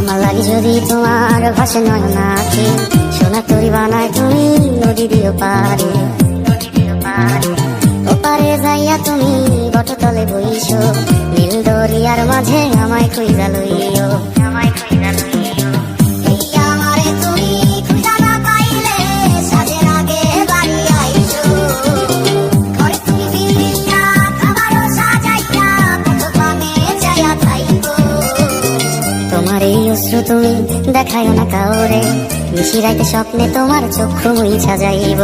আমার লাগি যদি তোমার ভাসে নয়ন আঁখি, সোনা তরি বানায় তুমি নদী দিও পারে। ওপারে যাইয়া তুমি বটতলে বইছো, নীল দরিয়ার মাঝে আমায় কইরা লইও। এই আমারে তুমি খুঁজা না পাইলে সাজের আগে বাড়ি আইছো। ঘরে তুমি ফিরিয়া খাবারও সাজাইয়া কতক্ষণে যাইয়া খাইবো। তোমার এই অশ্রু তুমি দেখাইও না কাউরে, নিশিরাইতে স্বপ্নে তোমার চক্ষু মুইছা যাইব।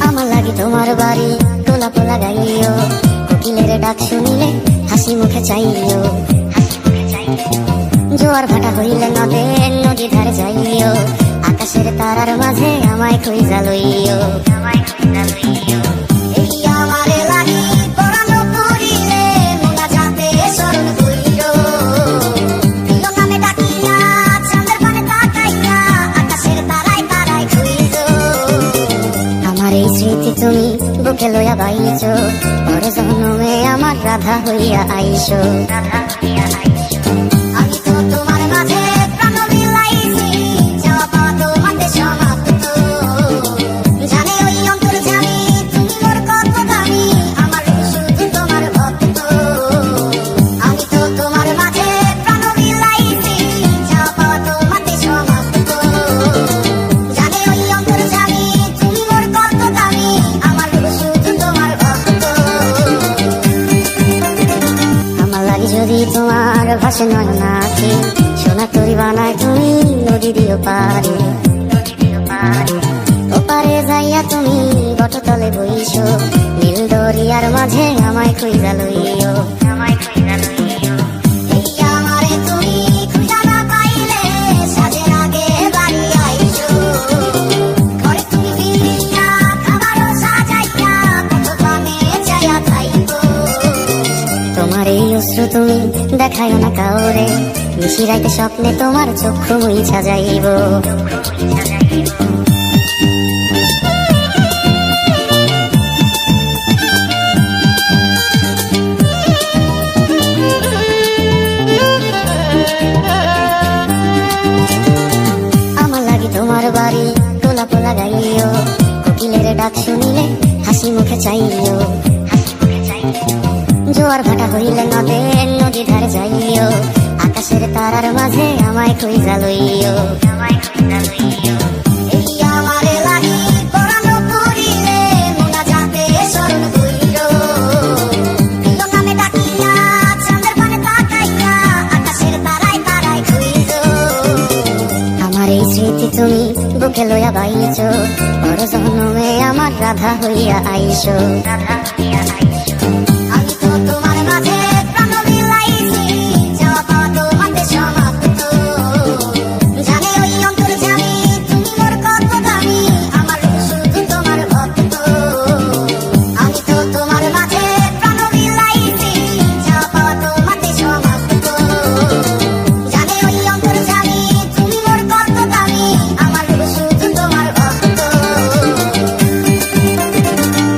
আমার লাগি তোমার বাড়ি গোলাপ লাগাইও, কোকিলের ডাক শুনিলে হাসি মুখে চাইও। জোয়ার ভাটা হইলে নদী ধারে যাইও, আকাশের তারার মাঝে আমায় কইরা লইও। এই আমারে লাগি পরানো করিলে মোনা যাতে স্মরণ কইরো। প্রিয় নামে ডাকিয়া চাঁদের পানে তাকাইয়া আকাশের তারায় তারায় কইরো। আমার এই স্মৃতি তুমি বুকে লইয়া বাইছো, পরে জন্মে আমার রাধা হইয়া আইসো। আমি তো তোমার মাঝে প্রাণ বিলাইছি, যাওয়া পাওয়া তোমাতে সমাপ্ত। জানে ওই অন্তর্যামী তুমি মোর কত দামি, আমার শুধু তোমার ভক্ত। আমি তো তোমার মাঝে প্রাণ বিলাইছি, যাওয়া পাওয়া তোমাতে সমাপ্ত। জানে ওই অন্তর্যামী তুমি মোর কত দামি, আমার শুধু তোমার ভক্ত। আমার লাগি যদি তোমার ভাসে নয়ন আঁখি, সোনা তরি বানায় তুমি নদী দিও পারে। ওপারে যাইয়া তুমি বটতলে বইছো, নীল দরিয়ার মাঝে আমায় কইরা লইও। এই আমারে তুমি খুঁজা না পাইলে সাজের আগে বাড়ি আইছো। ঘরে তুমি ফিরিয়া খাবারও সাজাইয়া কতক্ষণে যাইয়া খাইবো। তোমার এই অশ্রু তুমি দেখাইও না কাউরে, নিশিরাইতে স্বপ্নে তোমার চক্ষু মুইছা যাইব। আমার লাগি তোমার বাড়ি গোলাপ লাগাইও, কোকিলের ডাক শুনিলে হাসি মুখে চাইও। জোয়ার ভাটা হইলে নদী ধারে যাইও, আকাশের তারার মাঝে আমায় কইরা লইও। এই আমারে লাগি পরানো করিলে মোনা যাতে স্মরণ কইরো। প্রিয় নামে ডাকিয়া চাঁদের পানে তাকাইয়া আকাশের তারায় তারায় কইরো। আমার এই স্মৃতি তুমি বুকে লইয়া বাইছো, পর জন্মে আমার রাধা হইয়া আইসো।